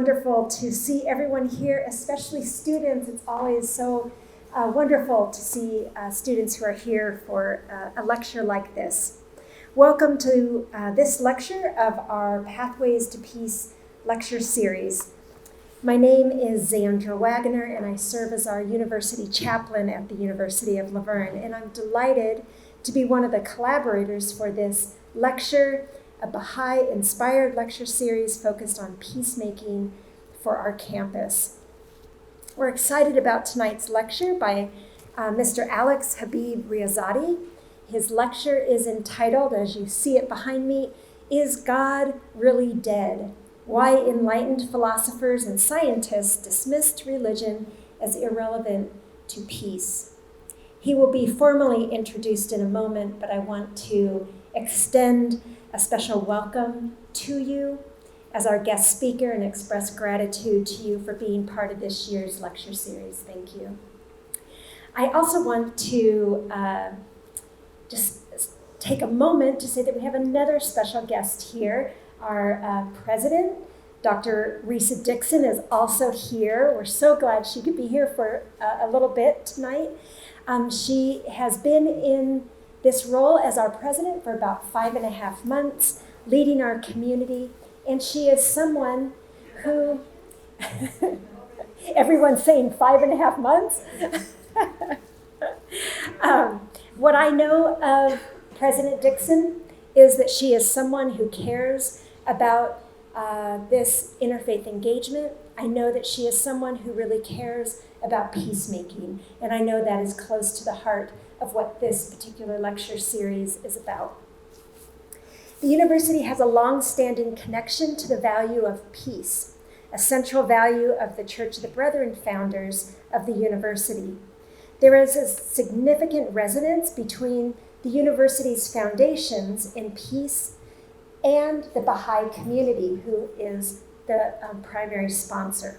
wonderful to see everyone here, especially students. It's always so wonderful to see students who are here for a lecture like this. Welcome to this lecture of our Pathways to Peace lecture series. My name is Zandra Wagner, and I serve as our university chaplain at the University of Laverne, and I'm delighted to be one of the collaborators for this lecture, a Bahai-inspired lecture series focused on peacemaking for our campus. We're excited about tonight's lecture by Mr. Alex Habib Riazadi. His lecture is entitled, as you see it behind me, "Is God Really Dead? Why Enlightened Philosophers and Scientists Dismissed Religion as Irrelevant to Peace." He will be formally introduced in a moment, but I want to extend a special welcome to you as our guest speaker and express gratitude to you for being part of this year's lecture series. Thank you. I also want to just take a moment to say that we have another special guest here. Our president, Dr. Risa Dixon, is also here. We're so glad she could be here for a little bit tonight. She has been in this role as our president for about 5.5 months, leading our community, and she is someone who, everyone's saying 5.5 months. What I know of President Dixon is that she is someone who cares about this interfaith engagement. I know that she is someone who really cares about peacemaking, and I know that is close to the heart of what this particular lecture series is about. The university has a long-standing connection to the value of peace, a central value of the Church of the Brethren founders of the university. There is a significant resonance between the university's foundations in peace and the Bahai community, who is the primary sponsor.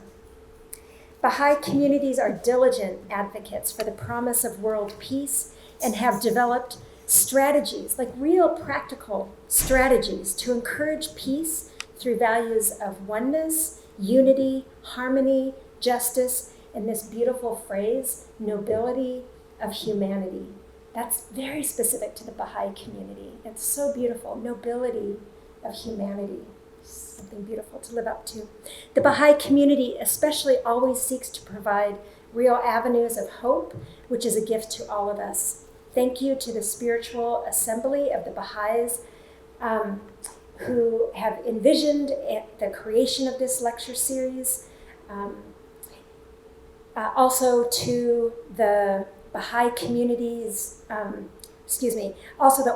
Bahai communities are diligent advocates for the promise of world peace and have developed strategies, like real practical strategies, to encourage peace through values of oneness, unity, harmony, justice, and this beautiful phrase, nobility of humanity. That's very specific to the Bahai community. It's so beautiful, nobility of humanity. Something beautiful to live up to. The Bahai community especially always seeks to provide real avenues of hope, which is a gift to all of us. Thank you to the spiritual assembly of the Baha'is who have envisioned the creation of this lecture series. Also to the Bahai communities, also the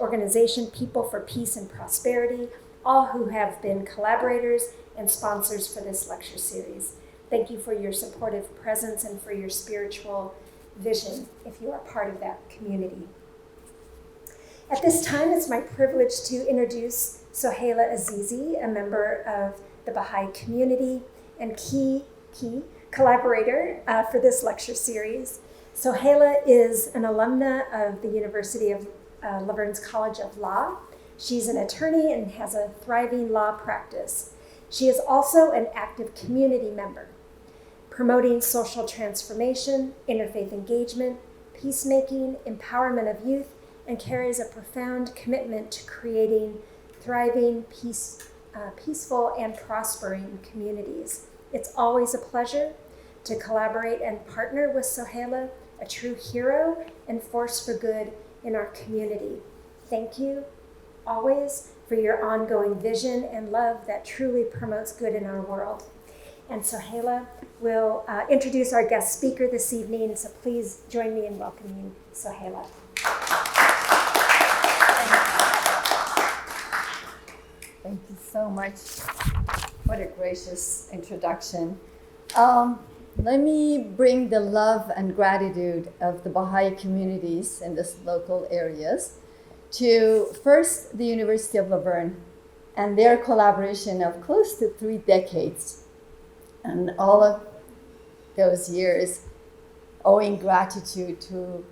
organization People for Peace and Prosperity, all who have been collaborators and sponsors for this lecture series. Thank you for your supportive presence and for your spiritual vision if you are part of that community. At this time, it's my privilege to introduce Sohaila Azizi, a member of the Bahai community and key collaborator for this lecture series. Sohaila is an alumna of the University of Laverne's College of Law. She's an attorney and has a thriving law practice. She is also an active community member, promoting social transformation, interfaith engagement, peacemaking, empowerment of youth, and carries a profound commitment to creating thriving, peaceful, and prospering communities. It's always a pleasure to collaborate and partner with Sohaila, a true hero and force for good in our community. Thank you always for your ongoing vision and love that truly promotes good in our world. And Sohaila will introduce our guest speaker this evening, so please join me in welcoming Sohaila. Thank you so much. What a gracious introduction. Let me bring the love and gratitude of the Bahai communities in this local areas to first the University of Laverne and their collaboration of close to 3 decades. And all of those years owing gratitude to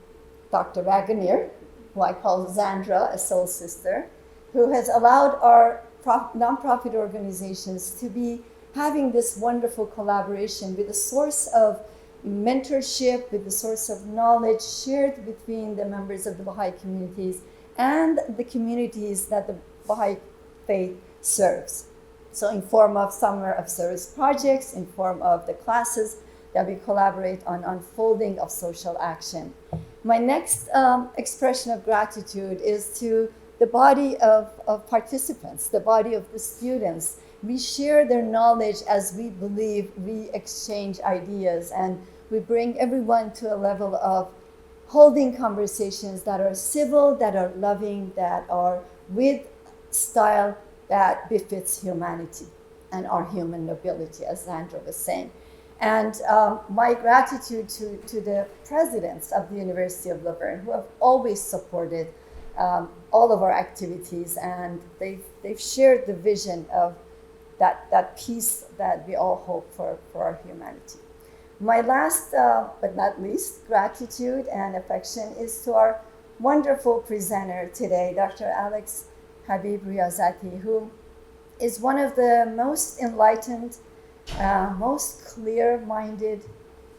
Dr. Wagner, who I call Zandra, a soul sister, who has allowed our nonprofit organizations to be having this wonderful collaboration with a source of mentorship, with the source of knowledge shared between the members of the Baha'i communities and the communities that the Baha'i faith serves. So in form of summer of service projects, in form of the classes that we collaborate on unfolding of social action. My next expression of gratitude is to the body of participants, the body of the students. We share their knowledge as we believe, we exchange ideas, and we bring everyone to a level of holding conversations that are civil, that are loving, that are with style that befits humanity and our human nobility, as Sandra was saying. And my gratitude to the presidents of the University of Laverne, who have always supported all of our activities, and they've shared the vision of that peace that we all hope for our humanity. My last, but not least, gratitude and affection is to our wonderful presenter today, Dr. Alex Habib Riyazati, who is one of the most enlightened, most clear-minded,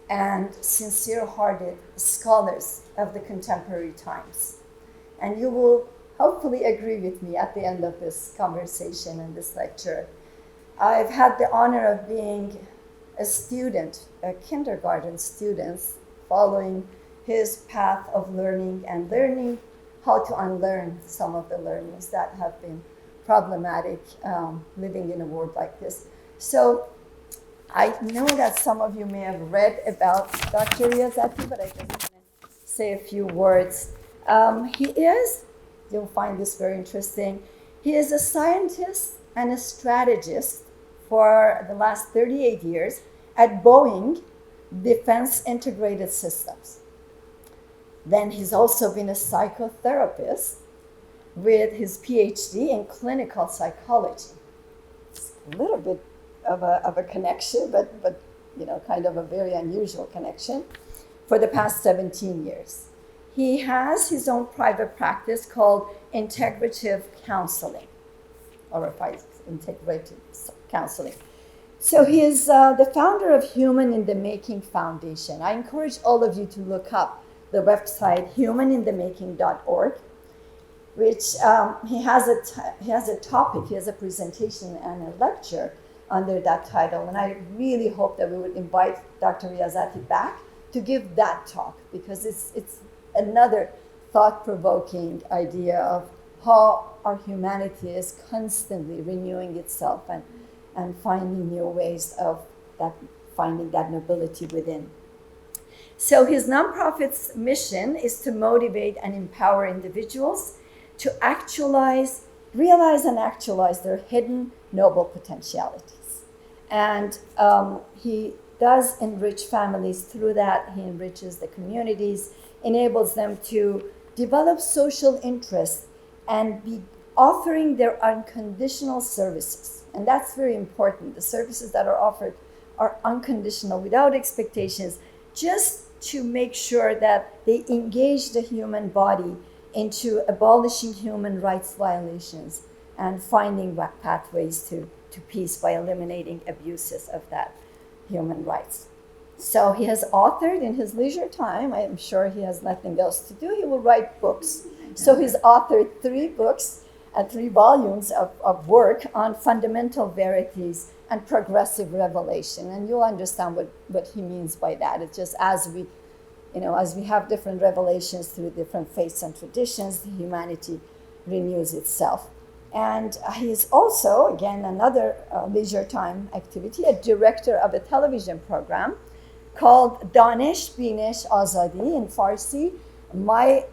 and sincere-hearted scholars of the contemporary times. And you will hopefully agree with me at the end of this conversation and this lecture. I've had the honor of being a student, a kindergarten student, following his path of learning and learning how to unlearn some of the learnings that have been problematic living in a world like this. So I know that some of you may have read about Dr. Riyazati, but I just want to say a few words. You'll find this very interesting, he is a scientist and a strategist for the last 38 years at Boeing Defense Integrated Systems. Then he's also been a psychotherapist with his PhD in clinical psychology. It's a little bit of a connection, but kind of a very unusual connection for the past 17 years. He has his own private practice called Integrative Counseling, or Integrative Counseling. So he is the founder of Human in the Making Foundation. I encourage all of you to look up the website humaninthemaking.org, which he has a topic, he has a presentation and a lecture under that title. And I really hope that we would invite Dr. Riyazati back to give that talk, because it's another thought-provoking idea of how our humanity is constantly renewing itself and finding new ways of finding that nobility within. So his nonprofit's mission is to motivate and empower individuals to realize and actualize their hidden noble potentialities. And he does enrich families through that. He enriches the communities, enables them to develop social interest and be offering their unconditional services. And that's very important. The services that are offered are unconditional, without expectations, just to make sure that they engage the human body into abolishing human rights violations and finding pathways to peace by eliminating abuses of that human rights. So he has authored in his leisure time, I am sure he has nothing else to do, he will write books. So he's authored 3 books and 3 volumes of work on fundamental verities and progressive revelation. And you'll understand what he means by that. It's just as we have different revelations through different faiths and traditions, humanity renews itself. And he's also, again, another leisure time activity, a director of a television program called Danesh Binesh Azadi in Farsi. My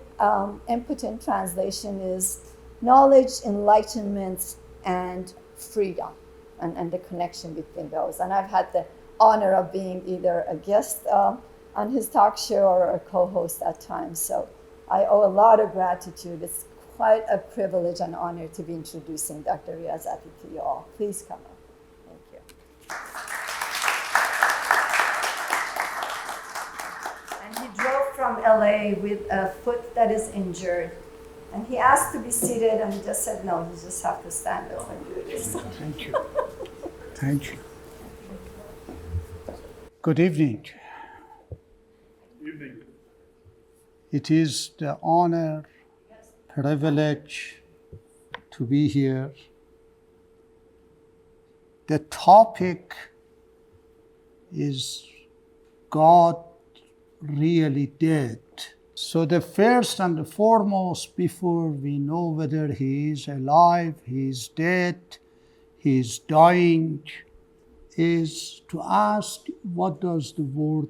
impotent translation is knowledge, enlightenment, and freedom, and the connection between those. And I've had the honor of being either a guest on his talk show or a co-host at times. So I owe a lot of gratitude. It's quite a privilege and honor to be introducing Dr. Riyazati to you all. Please come up. Thank you. And he drove from LA with a foot that is injured. And he asked to be seated, and he just said, no, you just have to stand up and do this. Thank you. Thank you. Good evening. Evening. It is the honor, privilege to be here. The topic is God really dead. So the first and the foremost, before we know whether he is alive, he is dead, he is dying, is to ask what does the word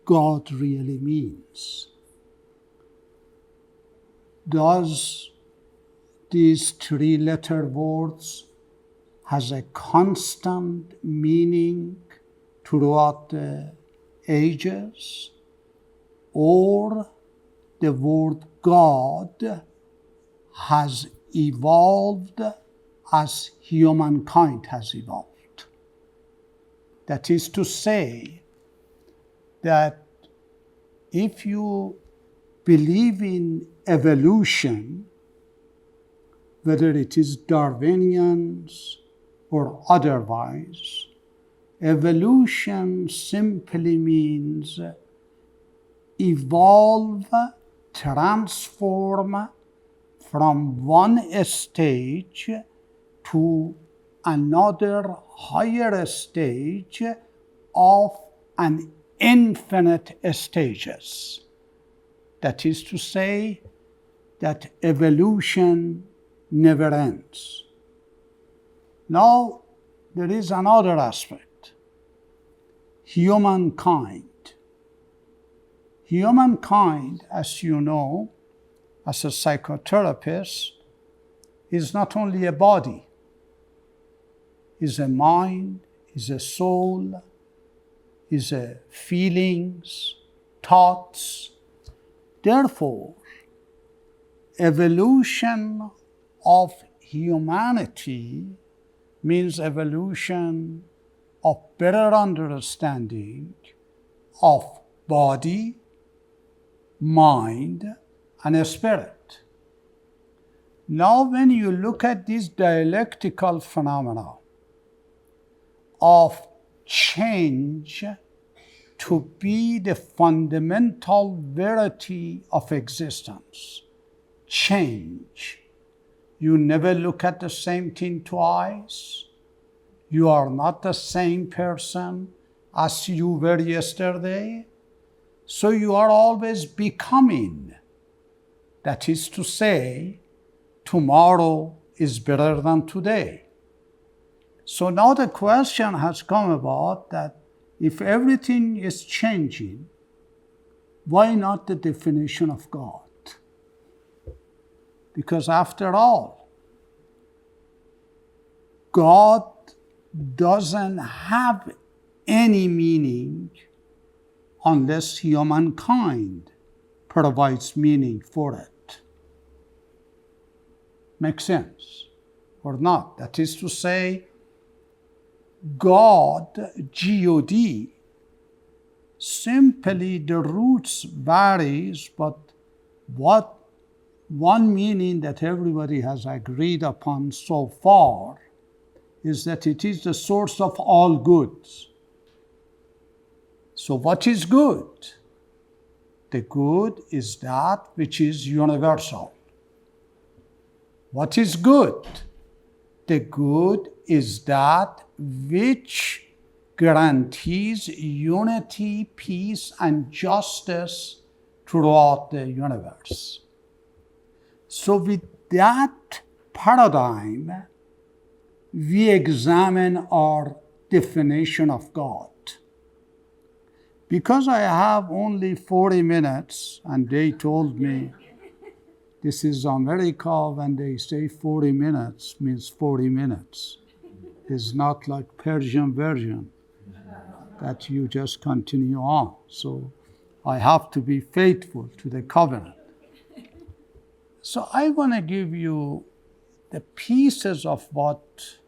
God really means. Does these three-letter words has a constant meaning throughout the ages, or the word God has evolved as humankind has evolved? That is to say that if you believe in evolution, whether it is Darwinians or otherwise, evolution simply means evolve, transform from one stage to another higher stage of an infinite stages. That is to say that evolution never ends. Now, there is another aspect. Humankind. Humankind, as you know, as a psychotherapist, is not only a body, is a mind, is a soul, is a feelings, thoughts. Therefore, evolution of humanity means evolution of better understanding of body, mind, and spirit. Now, when you look at this dialectical phenomena of change to be the fundamental verity of existence, change. You never look at the same thing twice. You are not the same person as you were yesterday. So you are always becoming. That is to say, tomorrow is better than today. So now the question has come about that if everything is changing, why not the definition of God? Because after all, God doesn't have any meaning unless humankind provides meaning for it. Makes sense or not? That is to say, God, G-O-D, simply the roots varies, but what one meaning that everybody has agreed upon so far is that it is the source of all goods. So what is good? The good is that which is universal. What is good? The good is that which guarantees unity, peace, and justice throughout the universe. So with that paradigm, we examine our definition of God. Because I have only 40 minutes, and they told me this is America, when they say 40 minutes, means 40 minutes. It's not like Persian version that you just continue on. So I have to be faithful to the covenant. So I want to give you the pieces of what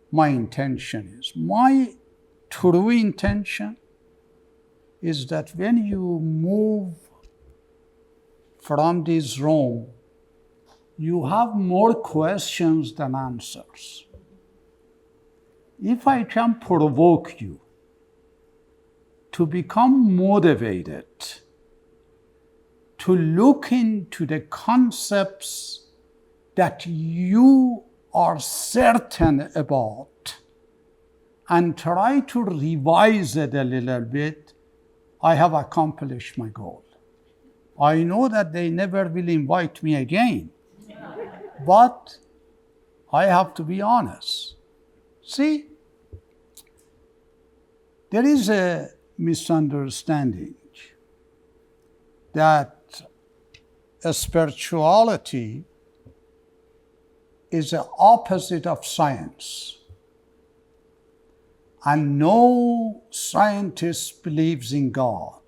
my intention is. My true intention is that when you move from this room, you have more questions than answers. If I can provoke you to become motivated to look into the concepts that you are certain about and try to revise it a little bit, I have accomplished my goal. I know that they never will invite me again, but I have to be honest. See, there is a misunderstanding that spirituality is the opposite of science. And no scientist believes in God.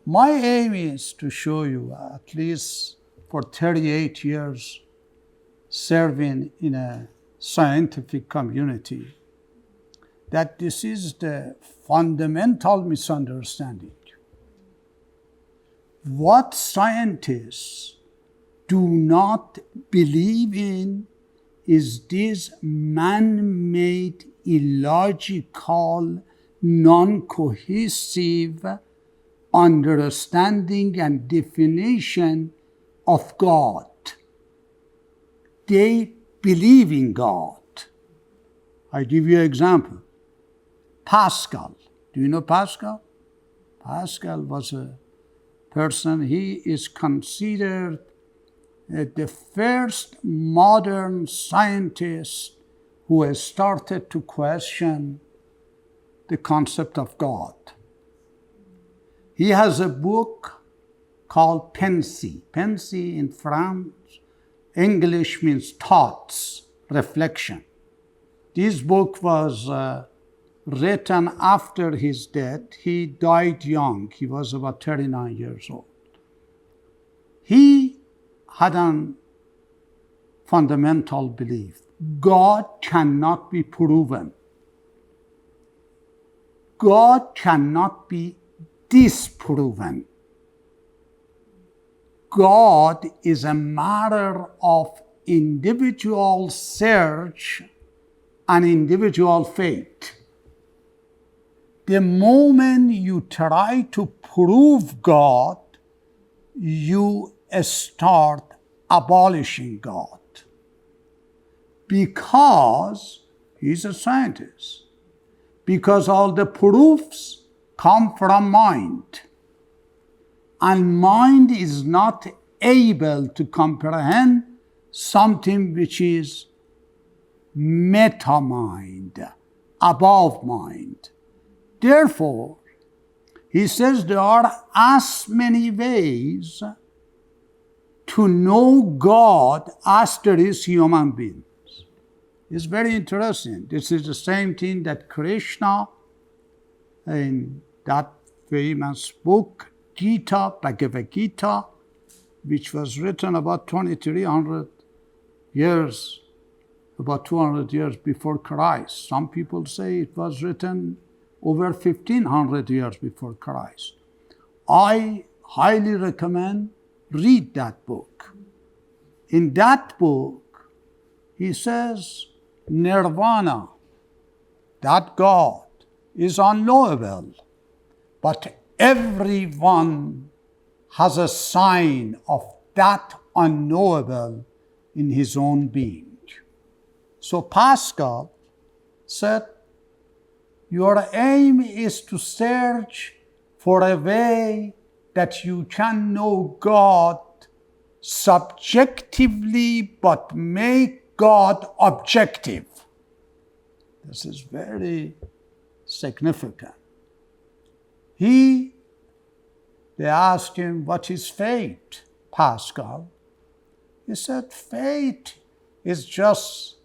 My aim is to show you, at least for 38 years serving in a scientific community, that this is the fundamental misunderstanding. What scientists do not believe in is this man-made, illogical, non-cohesive understanding and definition of God. They believe in God. I give you an example. Pascal. Do you know Pascal? Pascal was a person, he is considered the first modern scientist who has started to question the concept of God. He has a book called Pensée. Pensée in French, English means thoughts, reflection. This book was written after his death. He died young. He was about 39 years old. He had a fundamental belief. God cannot be proven. God cannot be disproven. God is a matter of individual search and individual faith. The moment you try to prove God, you start abolishing God. Because he's a scientist. Because all the proofs come from mind. And mind is not able to comprehend something which is meta-mind, above mind. Therefore, he says there are as many ways to know God as there is human beings. It's very interesting. This is the same thing that Krishna, in that famous book, Gita, Bhagavad Gita, which was written about 2,300 years, about 200 years before Christ. Some people say it was written over 1,500 years before Christ. I highly recommend read that book. In that book, he says, Nirvana, that God, is unknowable, but everyone has a sign of that unknowable in his own being. So Pascal said, your aim is to search for a way that you can know God subjectively, but make God objective. This is very significant. They asked him, what is faith, Pascal? He said, faith is just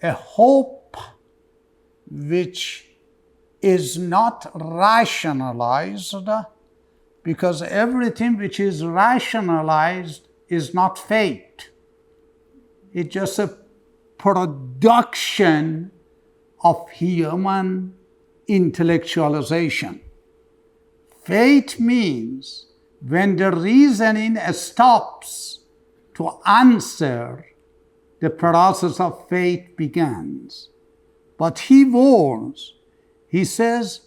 a hope which is not rationalized, because everything which is rationalized is not faith. It's just a production of human intellectualization. Faith means when the reasoning stops to answer, the process of faith begins. But he warns, he says,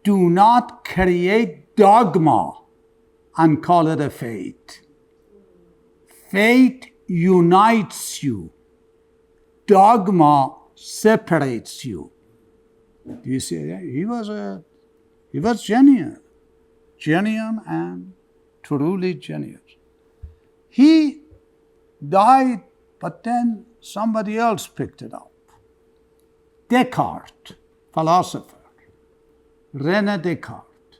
do not create dogma and call it a faith. Faith unites you. Dogma separates you. Do you see? He was genuine and truly genuine. He died, but then somebody else picked it up. Descartes, philosopher, René Descartes.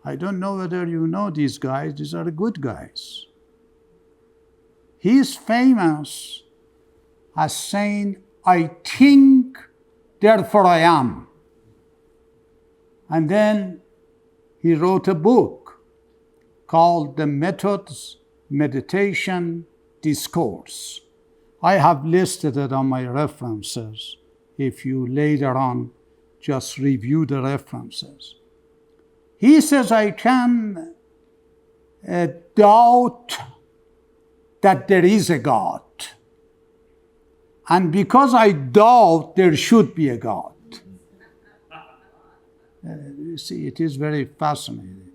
I don't know whether you know these guys. These are good guys. He is famous as saying, I think, therefore I am. And then he wrote a book called The Methods, Meditation, Discourse. I have listed it on my references if you later on just review the references. He says, I can doubt that there is a God. And because I doubt, there should be a God. You see, it is very fascinating.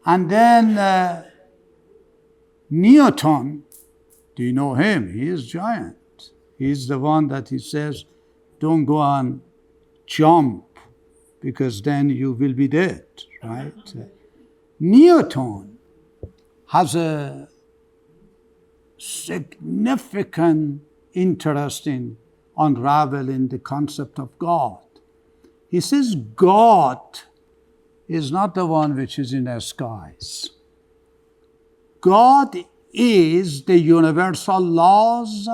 And then Newton, do you know him? He is giant. He's the one that he says, don't go and jump, because then you will be dead, right? Newton has a significant interest in unraveling the concept of God. He says God is not the one which is in the skies. God is the universal laws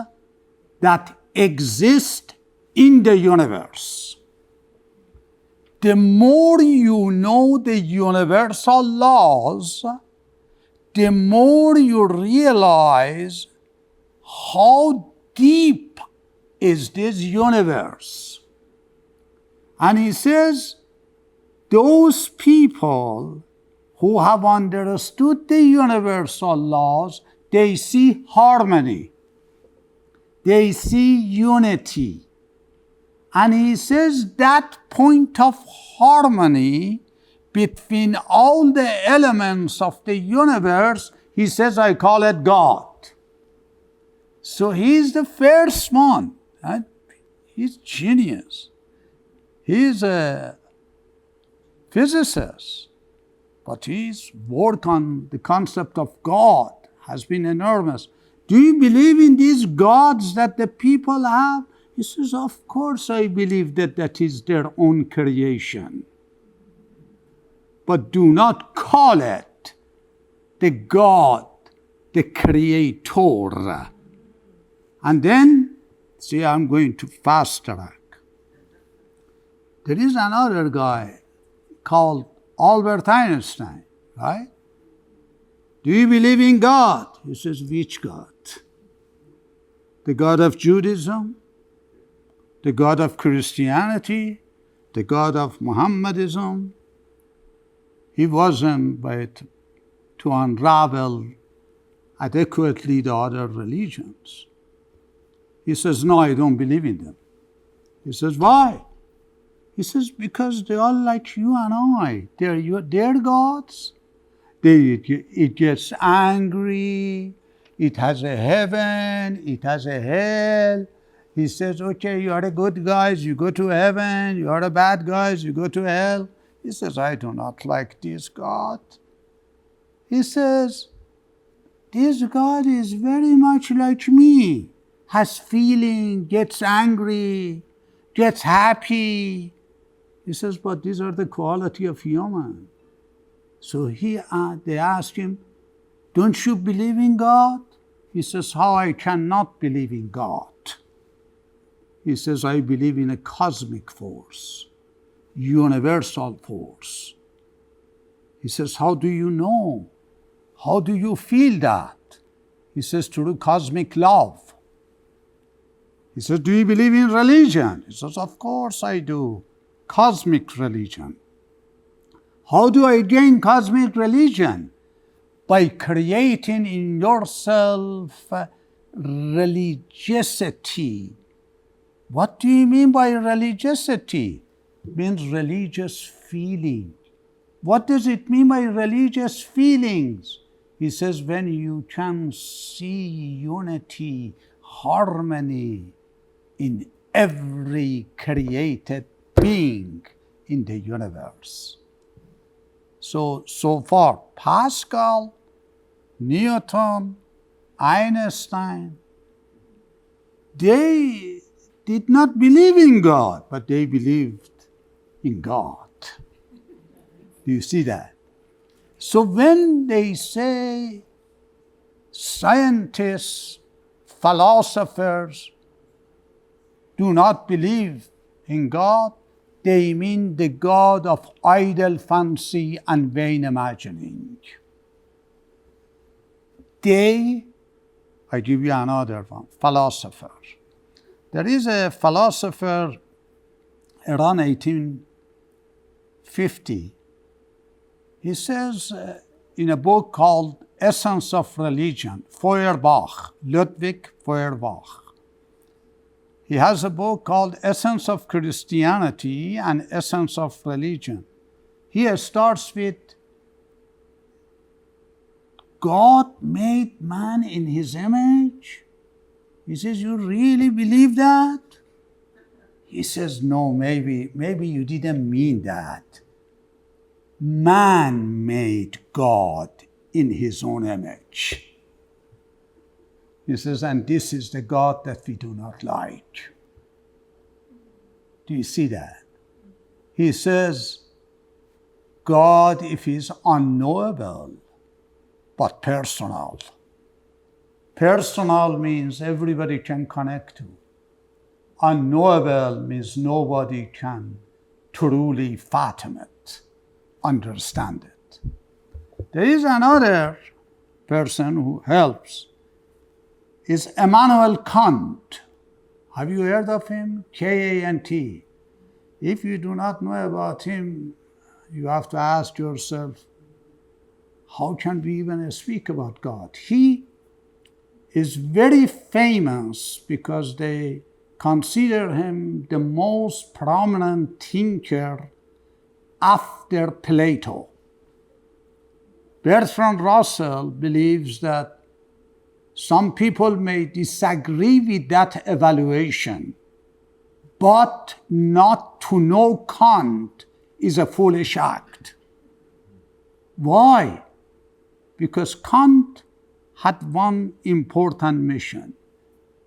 that exist in the universe. The more you know the universal laws, the more you realize how deep is this universe. And he says, those people who have understood the universal laws, they see harmony. They see unity. And he says that point of harmony between all the elements of the universe, he says, I call it God. So he's the first one. Right? He's genius. He's a physicist, but his work on the concept of God has been enormous. Do you believe in these gods that the people have? He says, of course I believe that that is their own creation. But do not call it the God, the creator. And then, see, I'm going to fast track. There is another guy called Albert Einstein, right? Do you believe in God? He says, which God? The God of Judaism? The God of Christianity? The God of Mohammedism? He wasn't but to unravel adequately the other religions. He says, no, I don't believe in them. He says, why? He says, because they are like you and I. They're gods. It gets angry. It has a heaven. It has a hell. He says, okay, you are the good guys, you go to heaven. You are the bad guys, you go to hell. He says, I do not like this God. He says, this God is very much like me. Has feeling, gets angry, gets happy. He says, but these are the quality of human. So they ask him, don't you believe in God? He says, how I cannot believe in God? He says, I believe in a cosmic force, universal force. He says, how do you know? How do you feel that? He says, through cosmic love. He says, do you believe in religion? He says, of course I do. Cosmic religion. How do I gain cosmic religion? By creating in yourself religiosity, What do you mean by religiosity? It means religious feeling. What does it mean by religious feelings? He says, when you can see unity, harmony in every created being in the universe. So far, Pascal, Newton, Einstein, they did not believe in God, but they believed in God. Do you see that? So when they say scientists, philosophers do not believe in God, they mean the God of idle fancy and vain imagining. I give you another one, philosopher. There is a philosopher around 1850. He says in a book called Essence of Religion, Feuerbach, Ludwig Feuerbach. He has a book called Essence of Christianity and Essence of Religion. He starts with, God made man in his image. He says, you really believe that? He says, no, maybe you didn't mean that. Man made God in his own image. He says, and this is the God that we do not like. Do you see that? He says, God, if he's unknowable, but personal. Personal means everybody can connect to. Unknowable means nobody can truly fathom it, understand it. There is another person who helps. Is Immanuel Kant. Have you heard of him? K-A-N-T. If you do not know about him, you have to ask yourself, how can we even speak about God? He is very famous because they consider him the most prominent thinker after Plato. Bertrand Russell believes that some people may disagree with that evaluation, but not to know Kant is a foolish act. Why? Because Kant had one important mission.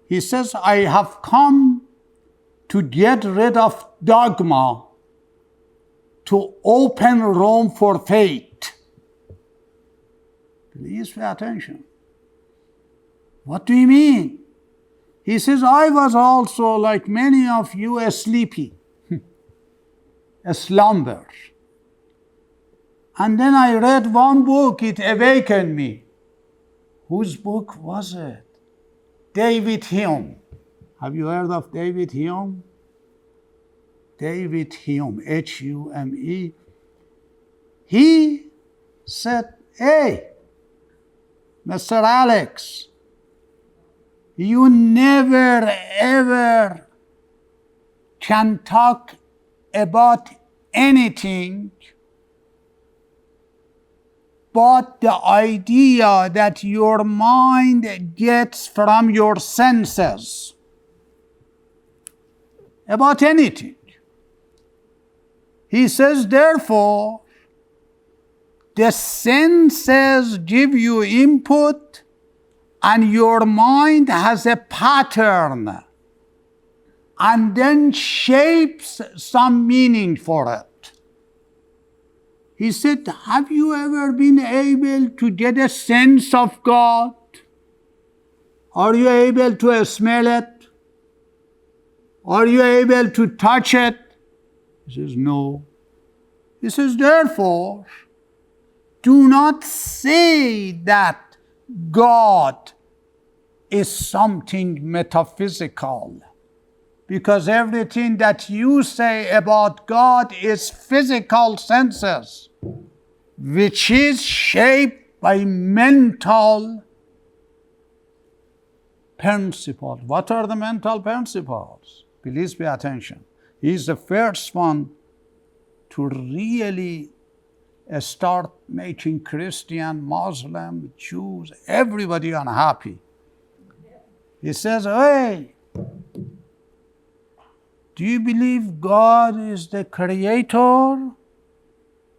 He says, I have come to get rid of dogma, to open Rome for faith. Please pay attention. What do you mean? He says, I was also, like many of you, sleepy, a slumber. And then I read one book, it awakened me. Whose book was it? David Hume. Have you heard of David Hume? David Hume, H-U-M-E. He said, hey, Mr. Alex, you never ever can talk about anything but the idea that your mind gets from your senses about anything. He says, therefore, the senses give you input and your mind has a pattern and then shapes some meaning for it. He said, have you ever been able to get a sense of God? Are you able to smell it? Are you able to touch it? He says, no. He says, therefore, do not say that God is something metaphysical, because everything that you say about God is physical senses, which is shaped by mental principles. What are the mental principles? Please pay attention. He's the first one to really start making Christian, Muslim, Jews, everybody unhappy. He says, hey, do you believe God is the creator?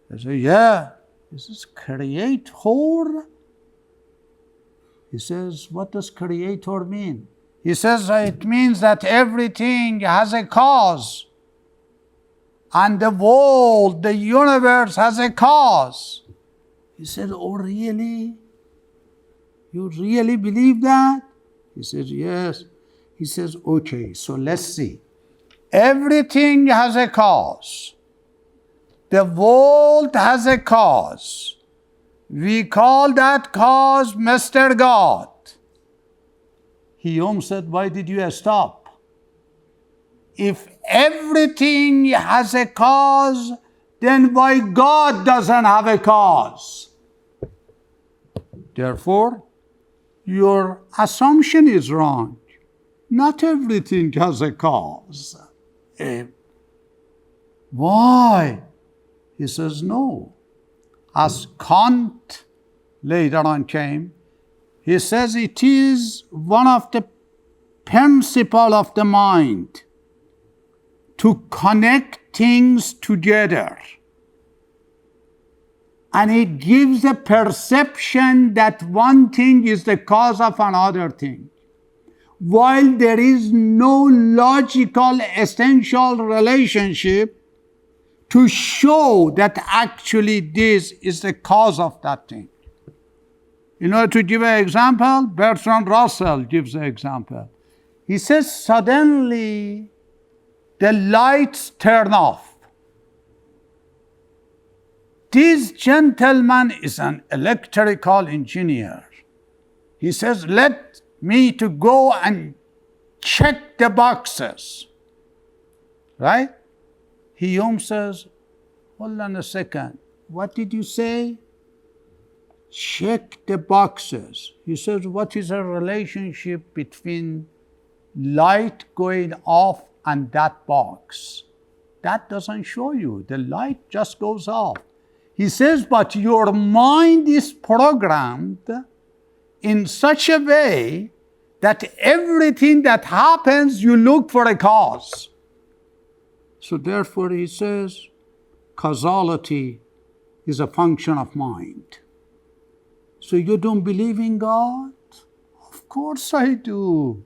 They say, yeah. He says, creator? He says, what does creator mean? He says, it means that everything has a cause. And the world, the universe has a cause. He said, oh, really? You really believe that? He says, yes. He says, okay, so let's see. Everything has a cause. The world has a cause. We call that cause Mr. God. He said, why did you stop? If everything has a cause, then why God doesn't have a cause? Therefore, your assumption is wrong. Not everything has a cause. Why? He says, no. As Kant later on came, he says it is one of the principles of the mind to connect things together. And it gives a perception that one thing is the cause of another thing, while there is no logical essential relationship to show that actually this is the cause of that thing. In order to give an example, Bertrand Russell gives an example. He says, suddenly the lights turn off. This gentleman is an electrical engineer. He says, let me to go and check the boxes. Right? He says, hold on a second. What did you say? Check the boxes. He says, what is the relationship between light going off and that box? That doesn't show you. The light just goes off. He says, but your mind is programmed in such a way that everything that happens, you look for a cause. So therefore, he says, causality is a function of mind. So you don't believe in God? Of course I do.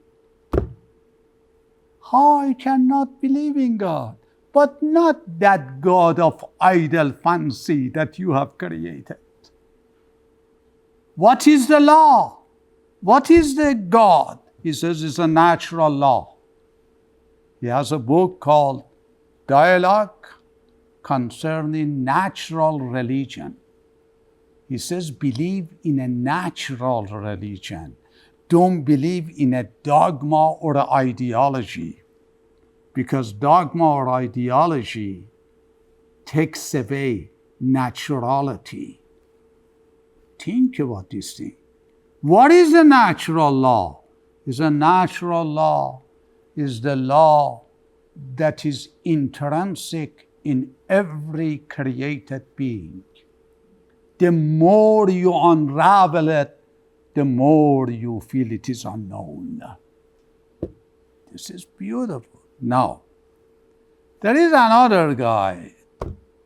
How I cannot believe in God? But not that God of idle fancy that you have created. What is the law? What is the God? He says it's a natural law. He has a book called Dialogue Concerning Natural Religion. He says, believe in a natural religion. Don't believe in a dogma or an ideology. Because dogma or ideology takes away naturality. Think about this thing. What is a natural law? Is a natural law is the law that is intrinsic in every created being. The more you unravel it, the more you feel it is unknown. This is beautiful. Now, there is another guy.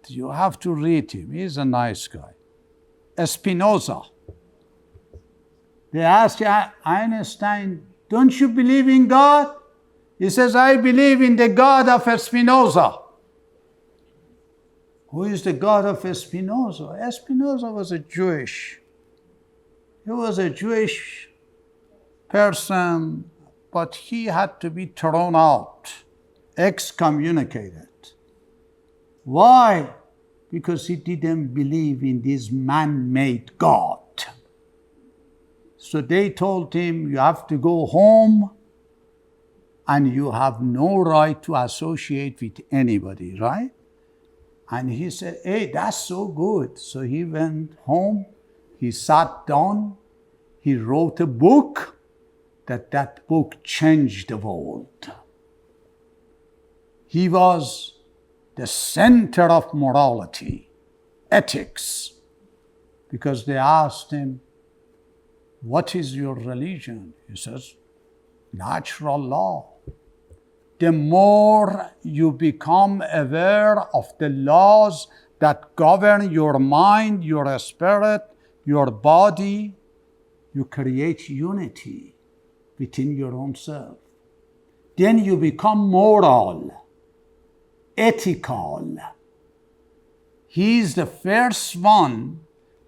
You have to read him. He's a nice guy. Spinoza. They asked Einstein, don't you believe in God? He says, I believe in the God of Spinoza. Who is the God of Spinoza? Spinoza was a Jewish. He was a Jewish person, but he had to be thrown out, excommunicated. Why? Because he didn't believe in this man-made God. So they told him, you have to go home and you have no right to associate with anybody, right? And he said, hey, that's so good. So he went home, he sat down, he wrote a book, that book changed the world. He was the center of morality, ethics, because they asked him, what is your religion? He says, natural law. The more you become aware of the laws that govern your mind, your spirit, your body, you create unity within your own self. Then you become moral, ethical. He is the first one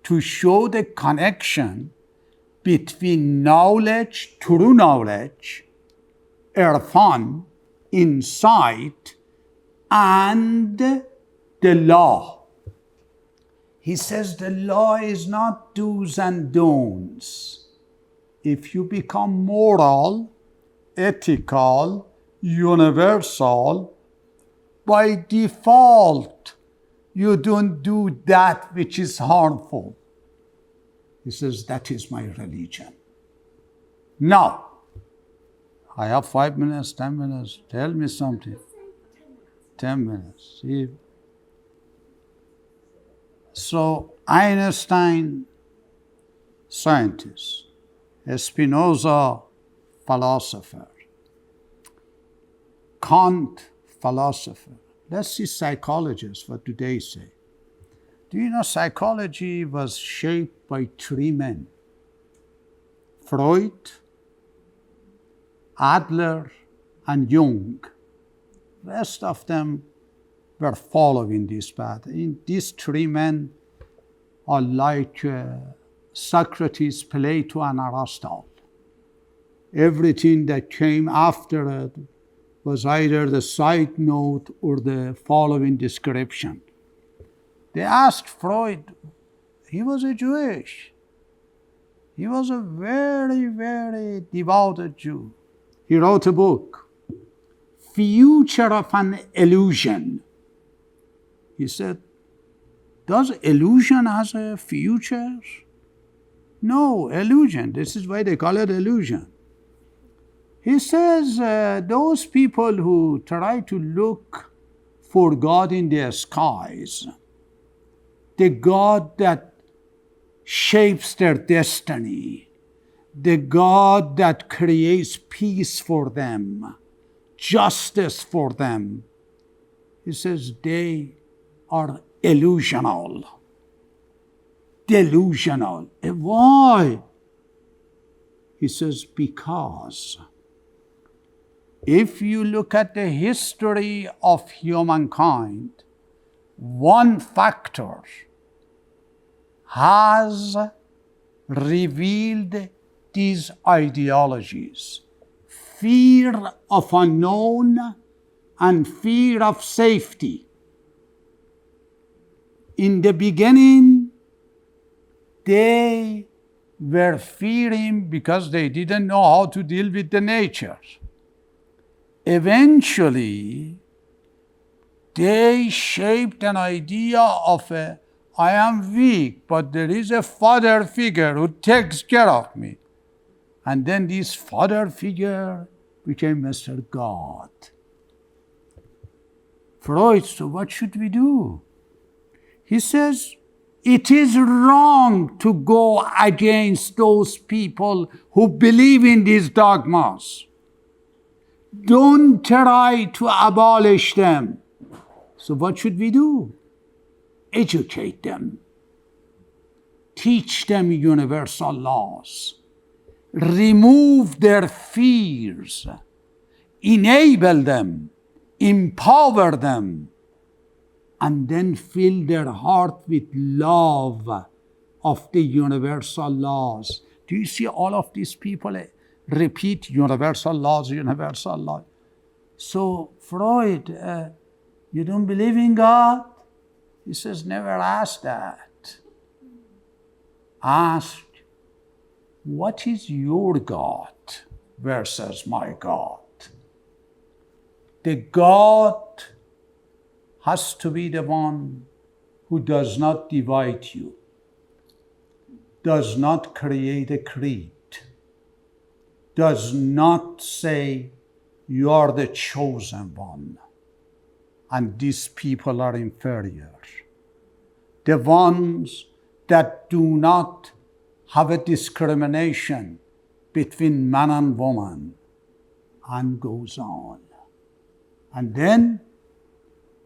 to show the connection between knowledge, true knowledge, irfan, insight, and the law. He says the law is not do's and don'ts. If you become moral, ethical, universal, by default, you don't do that which is harmful. He says, that is my religion. Now, I have 5 minutes, 10 minutes. Tell me something. 10 minutes. See? So Einstein, scientist. Spinoza, philosopher. Kant, philosopher. Let's see psychologists, what do they say? Do you know psychology was shaped by 3 men? Freud, Adler, and Jung. Rest of them were following this path. These 3 men are like Socrates, Plato, and Aristotle. Everything that came after it was either the side note or the following description. They asked Freud, he was a Jewish. He was a very, very devoted Jew. He wrote a book, Future of an Illusion. He said, does illusion has a future? No, illusion. This is why they call it illusion. He says those people who try to look for God in the skies, the God that shapes their destiny, the God that creates peace for them, justice for them, he says they are illusional. Delusional. Why? He says, because if you look at the history of humankind, one factor has revealed these ideologies: fear of unknown and fear of safety. In the beginning, they were fearing because they didn't know how to deal with the nature. Eventually, they shaped an idea of I am weak, but there is a father figure who takes care of me. And then this father figure became Mr. God. Freud, so what should we do? He says, it is wrong to go against those people who believe in these dogmas. Don't try to abolish them. So what should we do? Educate them. Teach them universal laws. Remove their fears. Enable them. Empower them. And then fill their heart with love of the universal laws. Do you see all of these people repeat universal laws, universal laws? So Freud, you don't believe in God? He says, never ask that. Ask, what is your God versus my God? The God has to be the one who does not divide you, does not create a creed, does not say you are the chosen one. and these people are inferior. The ones that do not have a discrimination between man and woman, and goes on. And then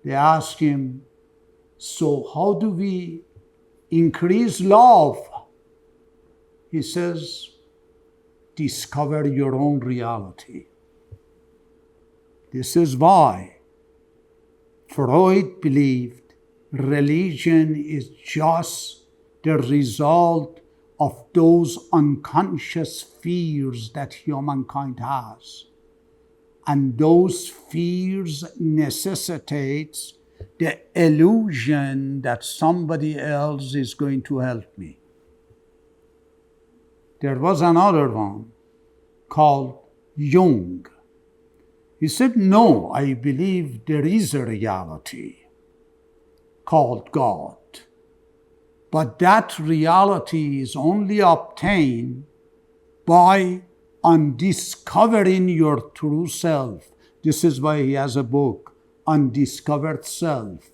they ask him, so how do we increase love? He says, discover your own reality. This is why Freud believed religion is just the result of those unconscious fears that humankind has. And those fears necessitates the illusion that somebody else is going to help me. There was another one called Jung. He said, no, I believe there is a reality called God. But that reality is only obtained by undiscovering your true self. This is why he has a book, Undiscovered Self.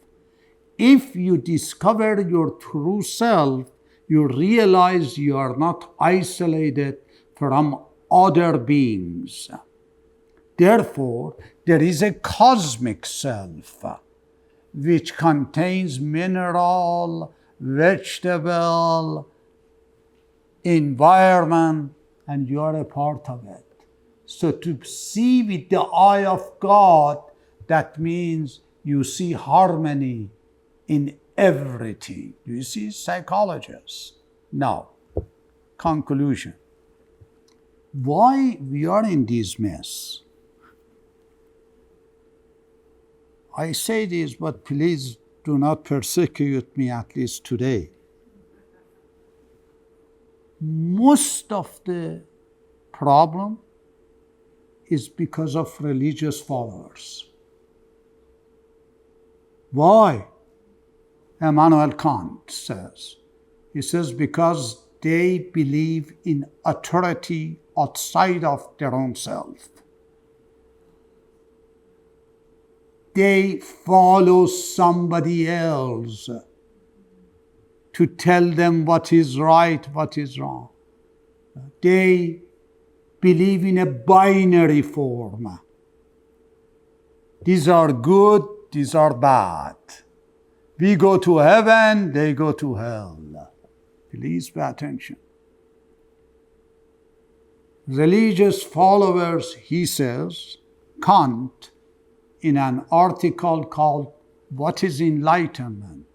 If you discover your true self, you realize you are not isolated from other beings. Therefore, there is a cosmic self which contains mineral, vegetable, environment, and you are a part of it. So to see with the eye of God, that means you see harmony in everything. You see, psychologists. Now, conclusion. Why we are in this mess? I say this, but please do not persecute me, at least today. Most of the problem is because of religious followers. Why? Immanuel Kant says. He says because they believe in authority outside of their own self. They follow somebody else to tell them what is right, what is wrong. They believe in a binary form. These are good, these are bad. We go to heaven, they go to hell. Please pay attention. Religious followers, he says, Kant, in an article called What is Enlightenment?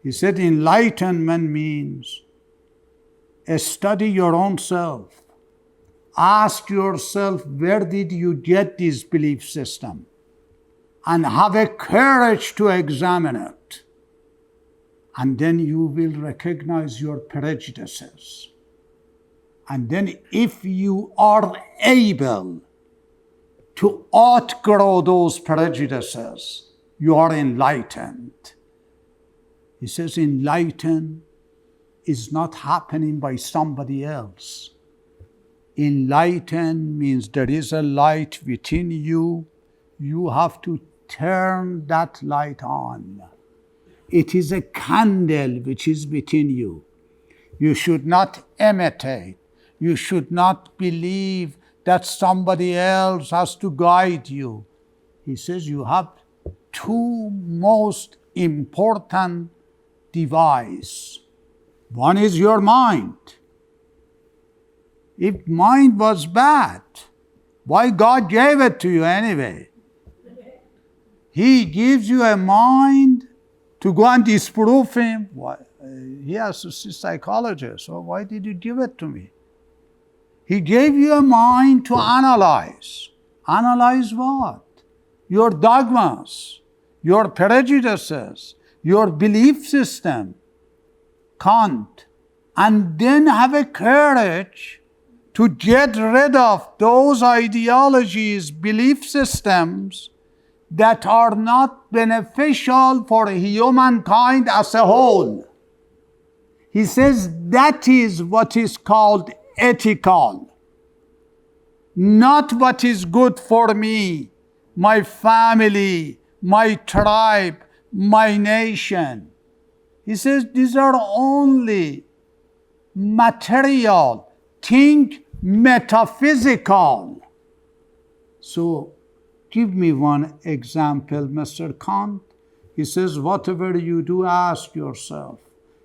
He said enlightenment means study your own self. Ask yourself, where did you get this belief system? And have a courage to examine it. And then you will recognize your prejudices. And then if you are able to outgrow those prejudices, you are enlightened. He says enlightened is not happening by somebody else. Enlightened means there is a light within you. You have to turn that light on. It is a candle which is within you. You should not imitate. You should not believe that somebody else has to guide you. He says you have two most important devices. One is your mind. If mind was bad, why God gave it to you anyway? He gives you a mind to go and disprove him. Why? He has to see psychologists. So why did you give it to me? He gave you a mind to analyze. Analyze what? Your dogmas, your prejudices, your belief system. Kant. And then have a courage to get rid of those ideologies, belief systems that are not beneficial for humankind as a whole. He says that is what is called ethical, not what is good for me, my family, my tribe, my nation. He says these are only material. Think metaphysical. So give me one example, Mr. Kant. He says, whatever you do, ask yourself,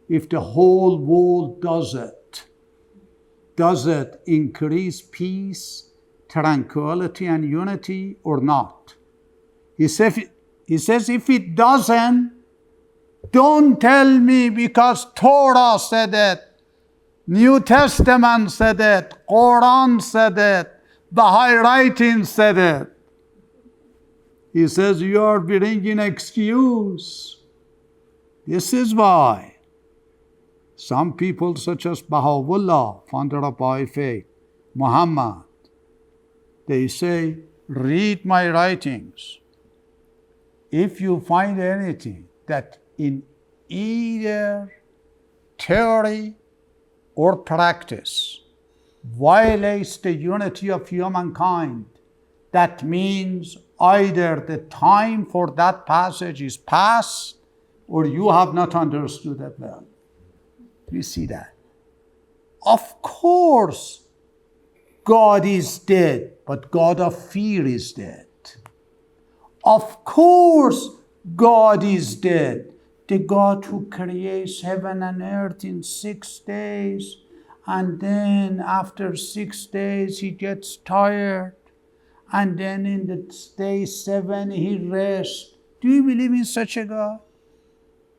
if the whole world does it increase peace, tranquility, and unity or not? He says, if it doesn't, don't tell me because Torah said it, New Testament said it, Quran said it, Bahai writing said it. He says, you are bringing excuse. This is why some people such as Baha'u'llah, founder of Bahai faith, Muhammad, they say, read my writings. If you find anything that in either theory or practice violates the unity of humankind, that means either the time for that passage is past or you have not understood it well. We see that. Of course, God is dead, but God of fear is dead. Of course, God is dead. The God who creates heaven and earth in 6 days, and then after 6 days he gets tired, and then in the day 7 he rests. Do you believe in such a God?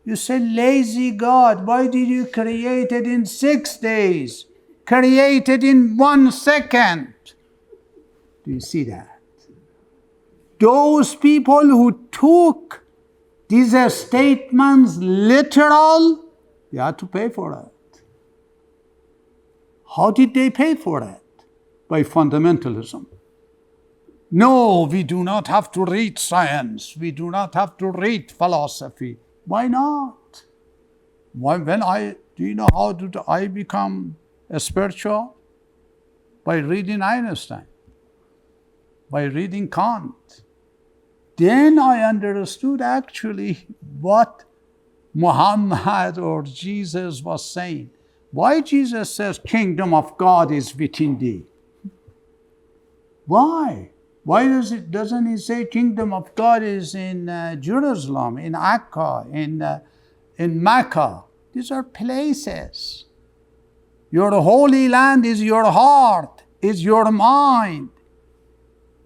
You say, lazy God, why did you create it in 6 days? Create it in 1 second. Do you see that? Those people who took these statements literal, they had to pay for it. How did they pay for it? By fundamentalism. No, we do not have to read science. We do not have to read philosophy. Why not? Do you know how did I become a spiritual? By reading Einstein, by reading Kant. Then I understood actually what Muhammad or Jesus was saying. Why Jesus says, kingdom of God is within thee? Why? Why doesn't he say kingdom of God is in Jerusalem, in Akka, in Mecca? These are places. Your holy land is your heart, is your mind.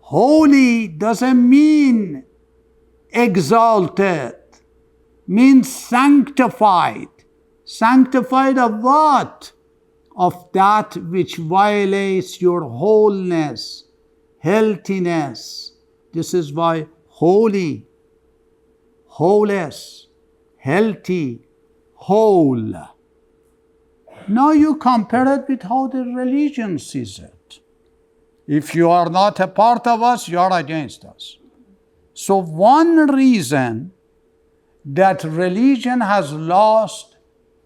Holy doesn't mean exalted, means sanctified. Sanctified of what? Of that which violates your wholeness, healthiness. This is why holy, wholess, healthy, whole. Now you compare it with how the religion sees it. If you are not a part of us, you are against us. So one reason that religion has lost,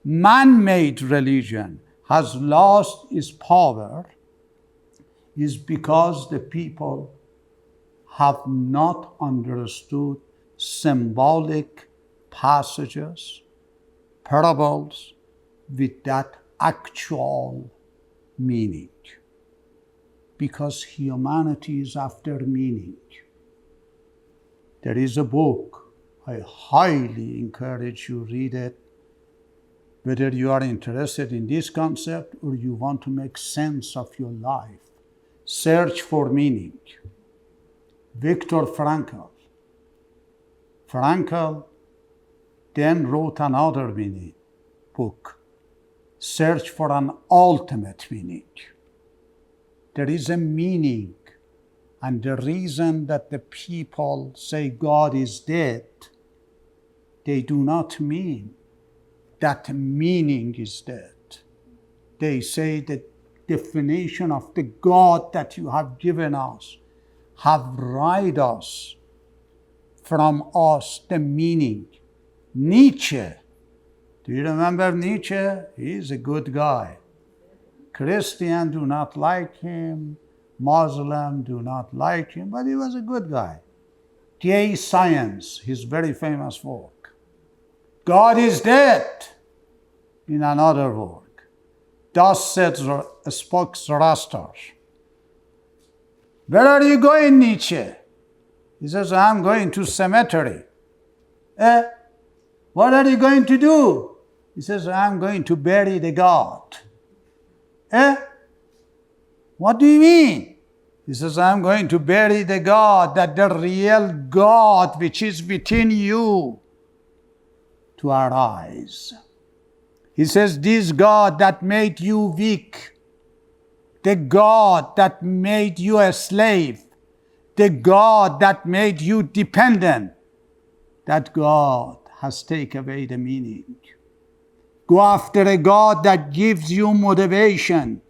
man-made religion has lost its power, is because the people have not understood symbolic passages, parables with that actual meaning. Because humanity is after meaning. There is a book, I highly encourage you read it, whether you are interested in this concept or you want to make sense of your life. Search for meaning. Viktor Frankl. Frankl then wrote another meaning book, Search for an Ultimate Meaning. There is a meaning, and the reason that the people say God is dead, they do not mean that meaning is dead. They say the definition of the God that you have given us have robbed us from us the meaning. Nietzsche, do you remember Nietzsche? He is a good guy. Christians do not like him, Muslims do not like him, but he was a good guy. Gay Science, his very famous work. God is dead, in another work. Thus spoke Zoroaster. Where are you going, Nietzsche? He says, I'm going to cemetery. What are you going to do? He says, I'm going to bury the God. What do you mean? He says, I'm going to bury the God, that the real God which is within you, to arise. He says, this God that made you weak, the God that made you a slave, the God that made you dependent, that God has taken away the meaning. Go after a God that gives you motivation,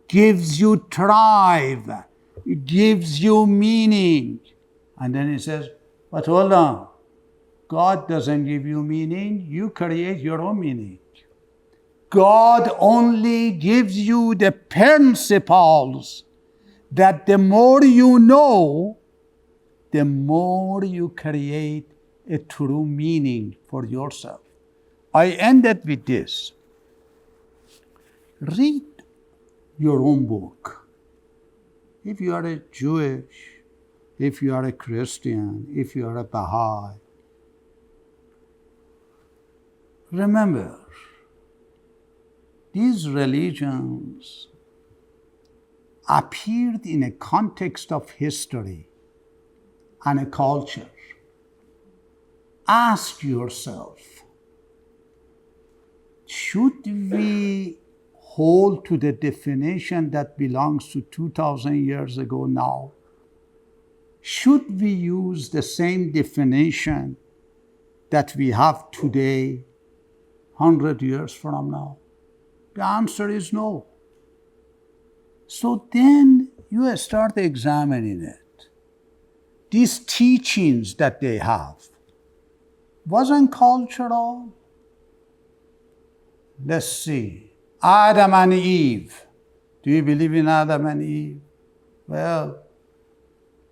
gives you drive, gives you meaning. And then he says, but hold on, God doesn't give you meaning, you create your own meaning. God only gives you the principles that the more you know, the more you create a true meaning for yourself. I ended with this. Read your own book. If you are a Jewish, if you are a Christian, if you are a Bahai, remember, these religions appeared in a context of history and a culture. Ask yourself, should we hold to the definition that belongs to 2,000 years ago now? Should we use the same definition that we have today, 100 years from now? The answer is no. So then you start examining it. These teachings that they have wasn't cultural. Let's see. Adam and Eve. Do you believe in Adam and Eve? Well,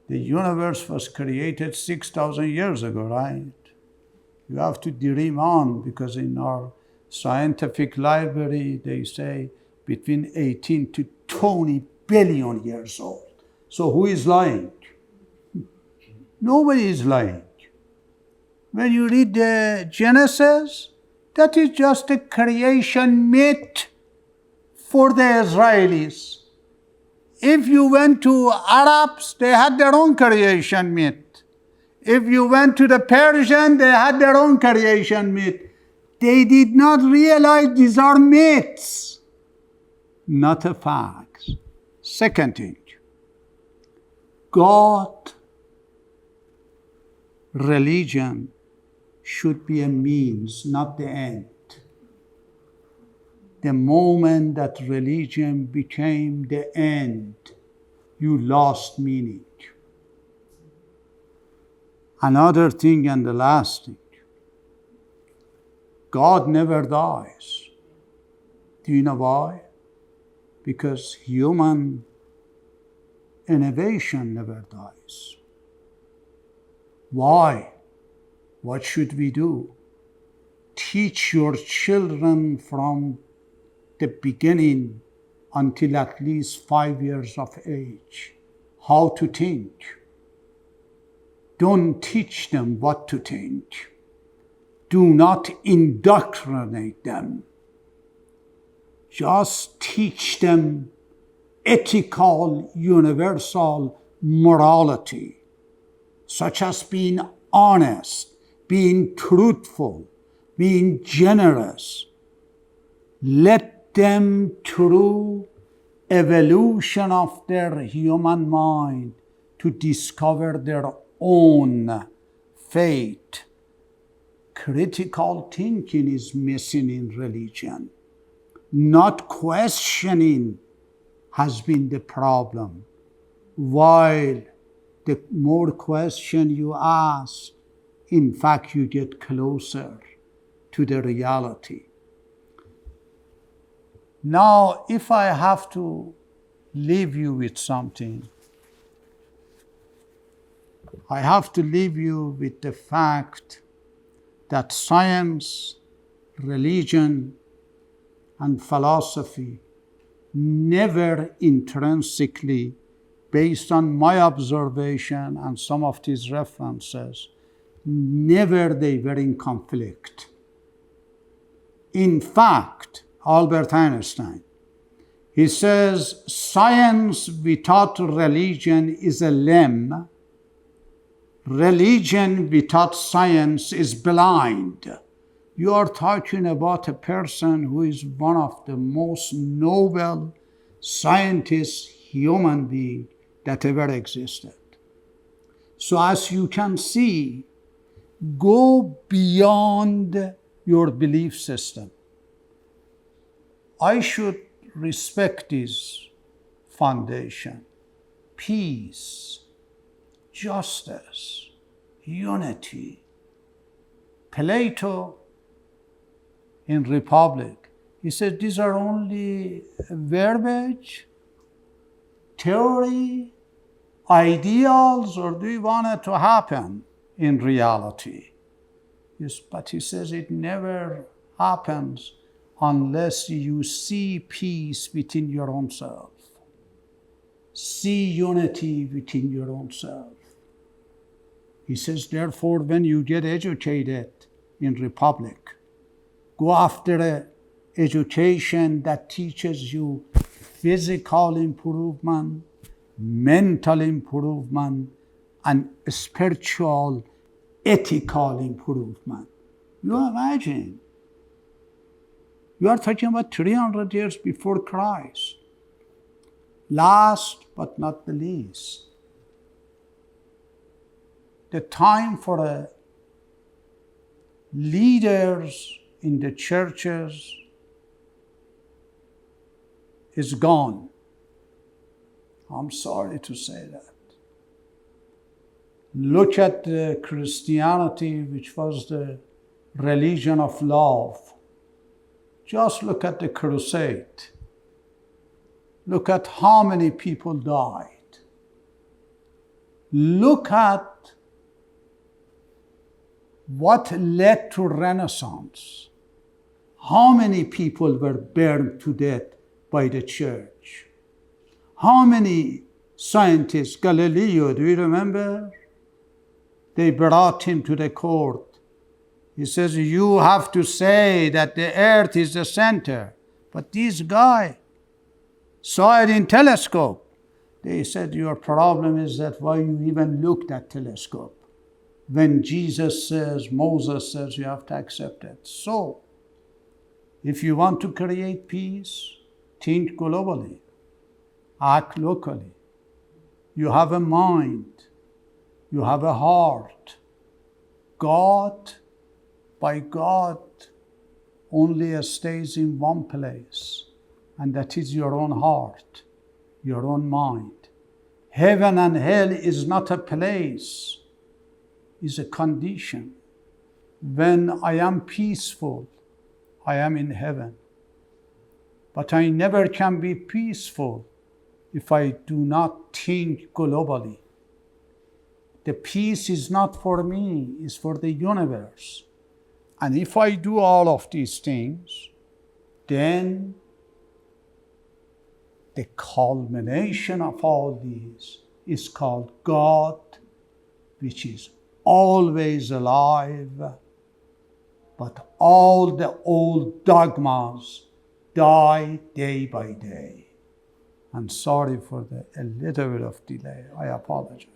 the universe was created 6,000 years ago, right? You have to dream on, because in our scientific library, they say between 18 to 20 billion years old. So who is lying? Nobody is lying. When you read the Genesis, that is just a creation myth for the Israelis. If you went to Arabs, they had their own creation myth. If you went to the Persian, they had their own creation myth. They did not realize these are myths, not a facts. Second thing, God, religion should be a means, not the end. The moment that religion became the end, you lost meaning. Another thing, and the last thing, God never dies. Do you know why? Because human innovation never dies. Why? What should we do? Teach your children from the beginning until at least 5 years of age how to think. Don't teach them what to think. Do not indoctrinate them. Just teach them ethical, universal morality, such as being honest, being truthful, being generous. Let them, through evolution of their human mind, to discover their own fate. Critical thinking is missing in religion. Not questioning has been the problem. While the more question you ask, in fact, you get closer to the reality. Now, if I have to leave you with something, I have to leave you with the fact that science, religion, and philosophy never intrinsically, based on my observation and some of these references, never they were in conflict. In fact, Albert Einstein, he says, science without religion is a limb. Religion without science is blind. You are talking about a person who is one of the most noble scientists, human being that ever existed. So as you can see, go beyond your belief system. I should respect this foundation: peace, justice, unity. Plato in Republic, he said these are only verbiage, theory, ideals, or do you want it to happen in reality? Yes, but he says it never happens unless you see peace within your own self. See unity within your own self. He says, therefore, when you get educated in Republic, go after an education that teaches you physical improvement, mental improvement, and spiritual, ethical improvement. You imagine, you are talking about 300 years before Christ. Last but not the least, the time for leaders in the churches is gone. I'm sorry to say that. Look at the Christianity, which was the religion of love. Just look at the crusade. Look at how many people died. Look at what led to Renaissance. How many people were burned to death by the church? How many scientists, Galileo, do you remember? They brought him to the court. He says, you have to say that the earth is the center. But this guy saw it in telescope. They said, your problem is that why you even looked at telescope. When Jesus says, Moses says, you have to accept it. So, if you want to create peace, think globally, act locally. You have a mind, you have a heart. By God, only stays in one place, and that is your own heart, your own mind. Heaven and hell is not a place, is a condition. When I am peaceful, I am in heaven. But I never can be peaceful if I do not think globally. The peace is not for me, it's for the universe. And if I do all of these things, then the culmination of all these is called God, which is always alive, but all the old dogmas die day by day. I'm sorry for a little bit of delay. I apologize.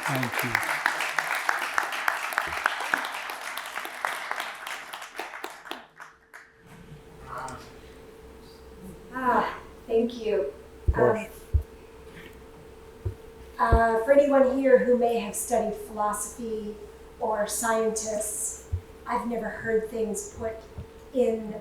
Thank you. Thank you. For anyone here who may have studied philosophy or scientists, I've never heard things put in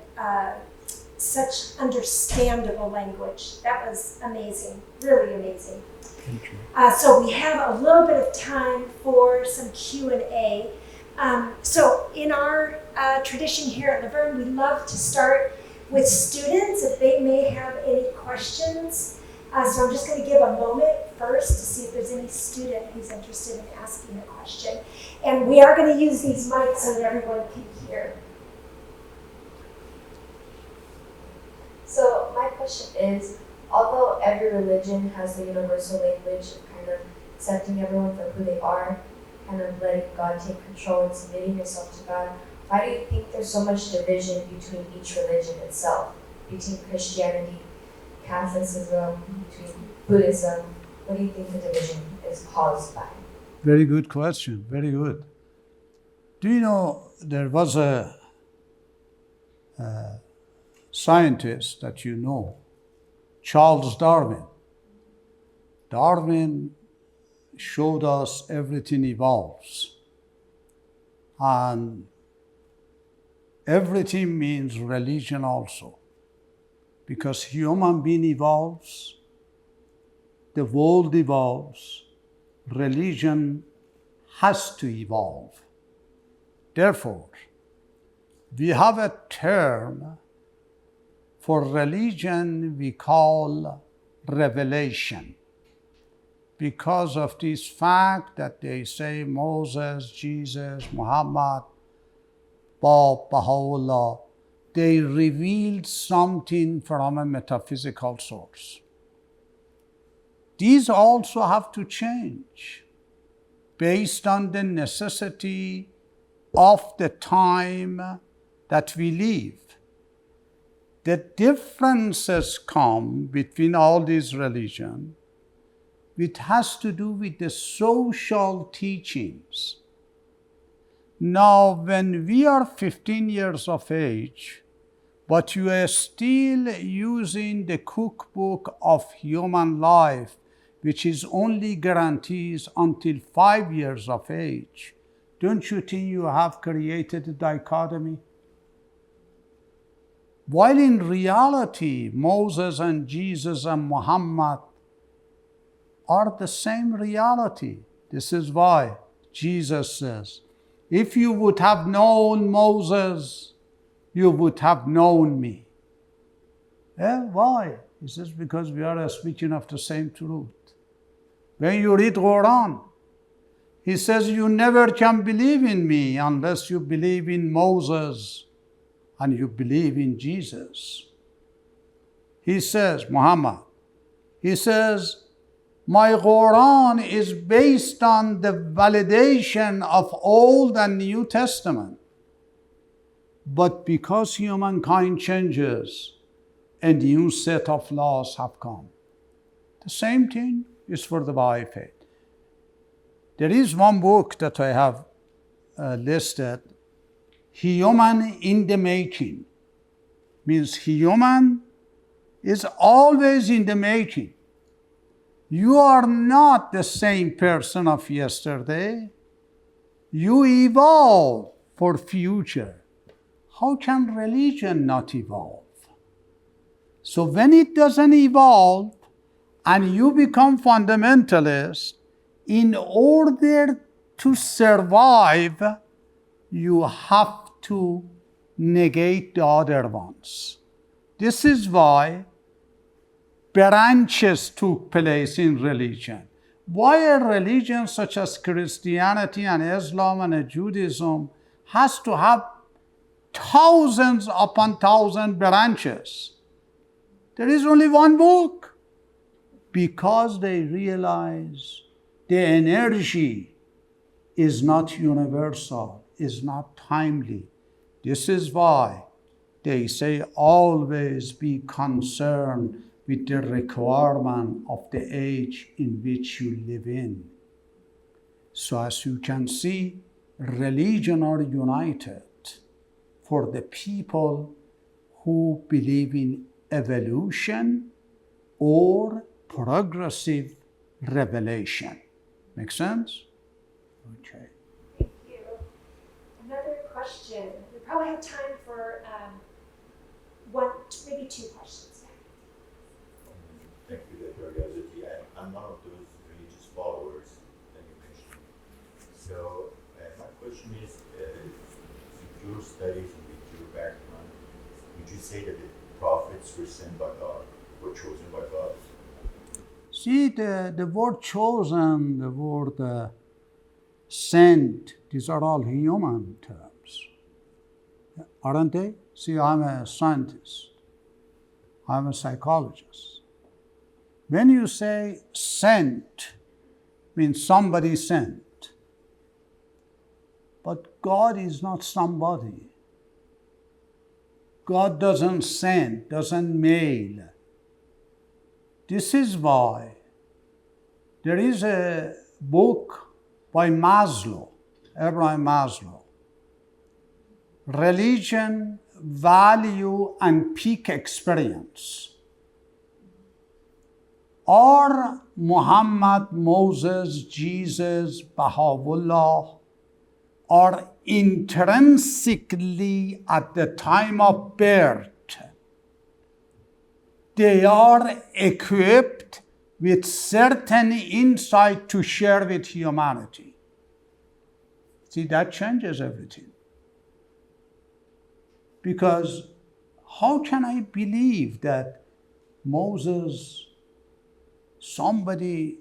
such understandable language. That was amazing, really amazing. Thank you. So we have a little bit of time for some Q&A. So in our tradition here at Verne, we love to start with students if they may have any questions. So I'm just going to give a moment first to see if there's any student who's interested in asking a question. And we are going to use these mics so that everyone can hear. So my question is, although every religion has the universal language of kind of accepting everyone for who they are, kind of letting God take control and submitting yourself to God, why do you think there's so much division between each religion itself? Between Christianity, Catholicism, between Buddhism? What do you think the division is caused by? Very good question. Very good. Do you know there was a scientist that you know, Charles Darwin. Darwin showed us everything evolves. And everything means religion also. Because human being evolves, the world evolves, religion has to evolve. Therefore, we have a term for religion we call revelation. Because of this fact that they say Moses, Jesus, Muhammad, Baha'u'llah, they revealed something from a metaphysical source. These also have to change based on the necessity of the time that we live. The differences come between all these religions. It has to do with the social teachings. Now, when we are 15 years of age, but you are still using the cookbook of human life, which is only guarantees until 5 years of age, don't you think you have created a dichotomy? While in reality, Moses and Jesus and Muhammad are the same reality. This is why Jesus says, if you would have known Moses, you would have known me. Why? He says, because we are speaking of the same truth. When you read Quran, he says, you never can believe in me unless you believe in Moses and you believe in Jesus. He says, Muhammad, he says, my Quran is based on the validation of Old and New Testament. But because humankind changes, a new set of laws have come. The same thing is for the Bahai faith. There is one book that I have listed, Human in the Making. Means human is always in the making. You are not the same person of yesterday. You evolve for future. How can religion not evolve? So when it doesn't evolve and you become fundamentalist, in order to survive, you have to negate the other ones. This is why branches took place in religion. Why a religion such as Christianity and Islam and Judaism has to have thousands upon thousands branches? There is only one book. Because they realize the energy is not universal, is not timely. This is why they say always be concerned with the requirement of the age in which you live in. So as you can see, religion are united for the people who believe in evolution or progressive revelation. Make sense? Okay. Thank you. Another question. We probably have time for one, maybe two questions. Thank you, Dr. Yazidi. I'm one of those religious followers that you mentioned. So my question is, with your studies and with your background, would you say that the prophets were sent by God, were chosen by God? See, the word chosen, the word sent, these are all human terms, aren't they? See, I'm a scientist. I'm a psychologist. When you say sent, means somebody sent. But God is not somebody. God doesn't send, doesn't mail. This is why there is a book by Maslow, Abraham Maslow, Religion, Value, and Peak Experience. Are Muhammad, Moses, Jesus, Baha'u'llah are intrinsically at the time of birth, they are equipped with certain insight to share with humanity. See, that changes everything. Because how can I believe that Moses, somebody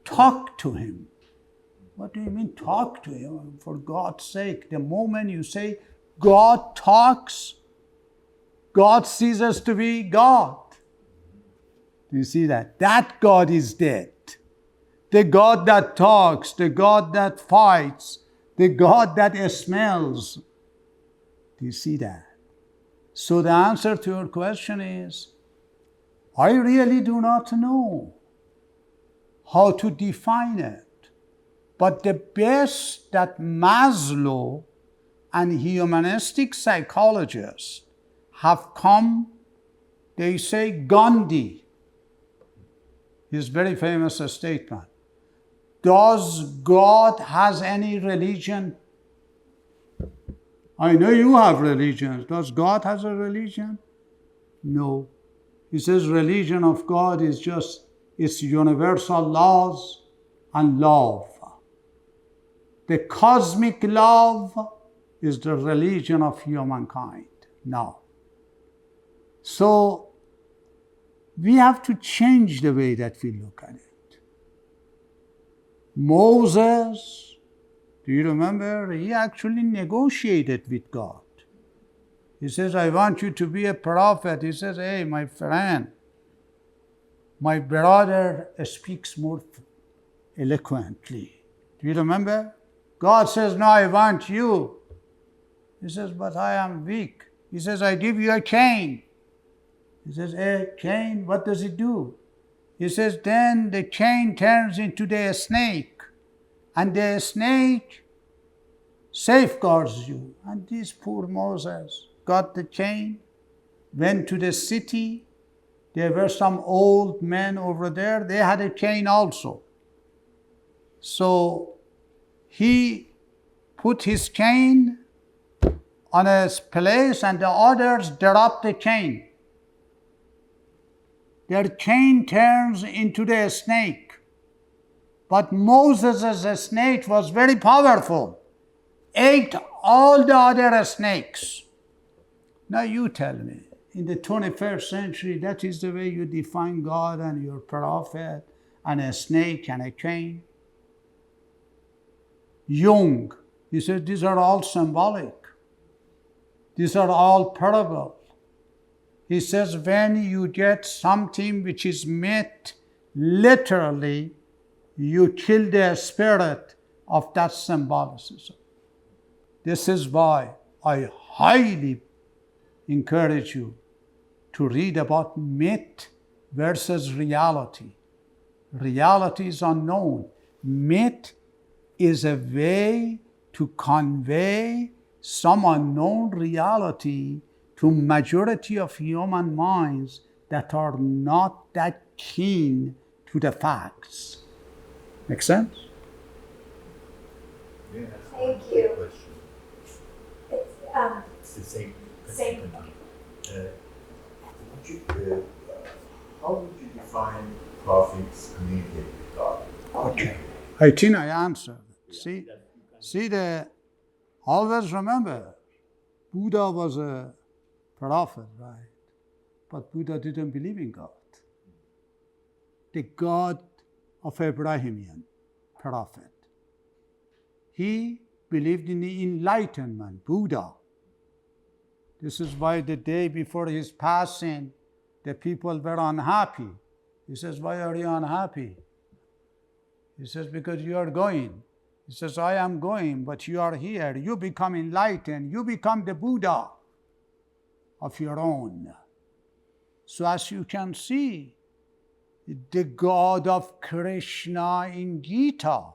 talked to him? What do you mean talk to him? For God's sake, the moment you say God talks, God ceases to be God. Do you see that? That God is dead. The God that talks, the God that fights, the God that smells. Do you see that? So the answer to your question is, I really do not know how to define it. But the best that Maslow and humanistic psychologists have come, they say Gandhi, his very famous statement, does God has any religion? I know you have religions. Does God has a religion? No. He says religion of God is just its universal laws and love. The cosmic love is the religion of humankind now. So we have to change the way that we look at it. Moses, do you remember? He actually negotiated with God. He says, I want you to be a prophet. He says, hey, my friend, my brother speaks more eloquently. Do you remember? God says, no, I want you. He says, but I am weak. He says, I give you a cane. He says, a cane, what does it do? He says, then the cane turns into the snake, and the snake safeguards you. And this poor Moses got the cane, went to the city. There were some old men over there. They had a cane also. So he put his cane on a place and the others dropped the cane. Their cane turns into the snake. But Moses' snake was very powerful, ate all the other snakes. Now you tell me, in the 21st century, that is the way you define God and your prophet and a snake and a cane? Jung, he said, these are all symbolic. These are all parable. He says, when you get something which is meant literally, you kill the spirit of that symbolicism. This is why I highly encourage you to read about myth versus reality. Reality is unknown. Myth is a way to convey some unknown reality to majority of human minds that are not that keen to the facts. Make sense? Yeah, Thank you. question. It's, It's the same. Same. How would you define prophets communicate with God? Okay. I think I answered. Always remember, Buddha was a prophet, right? But Buddha didn't believe in God. the God of Abrahamian prophet. He believed in the enlightenment, Buddha. This is why the day before his passing, the people were unhappy. He says, why are you unhappy? He says, because you are going. He says, I am going, but you are here. You become enlightened. You become the Buddha of your own. So as you can see, the God of Krishna in Gita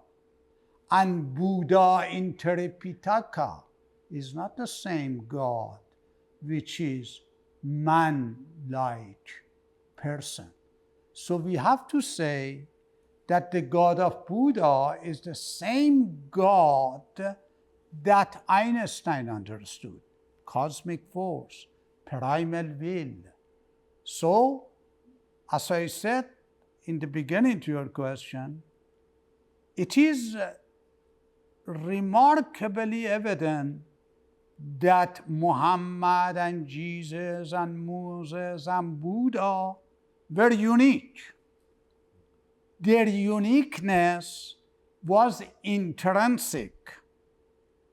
and Buddha in Tripitaka is not the same God, which is man-like person. So we have to say that the God of Buddha is the same God that Einstein understood, cosmic force, primal will. So, as I said in the beginning to your question, it is remarkably evident that Muhammad and Jesus and Moses and Buddha were unique. Their uniqueness was intrinsic.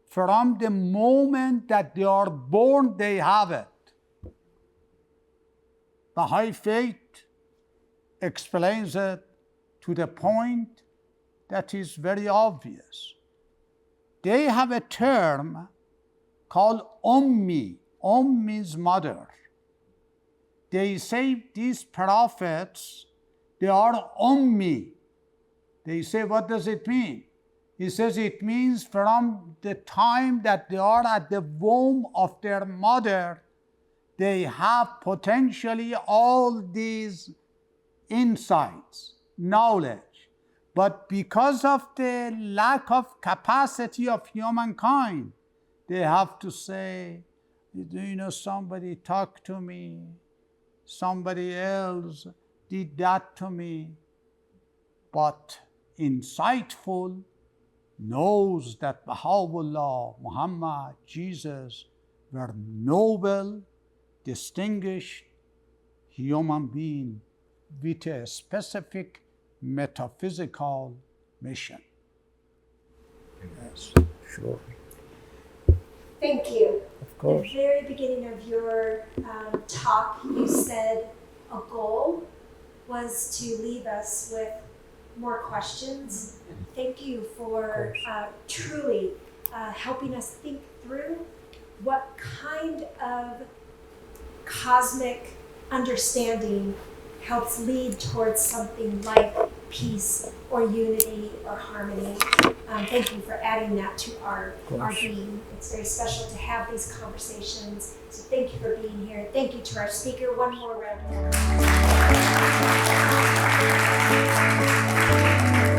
From the moment that they are born, they have it. Bahai faith explains it to the point that is very obvious. They have a term called Ummi. Means mother. They say these prophets, they are Ummi. They say, what does it mean? He says it means from the time that they are at the womb of their mother, they have potentially all these insights, knowledge. But because of the lack of capacity of humankind, they have to say, somebody talked to me, somebody else did that to me. But insightful knows that Baha'u'llah, Muhammad, Jesus were noble, distinguished human being with a specific metaphysical mission. Yes, sure. Thank you. Of course. At the very beginning of your talk, you said a goal was to leave us with more questions. Thank you for truly helping us think through what kind of cosmic understanding helps lead towards something like peace or unity or harmony. Thank you for adding that to our being. It's very special to have these conversations. So thank you for being here. Thank you to our speaker. One more round of applause.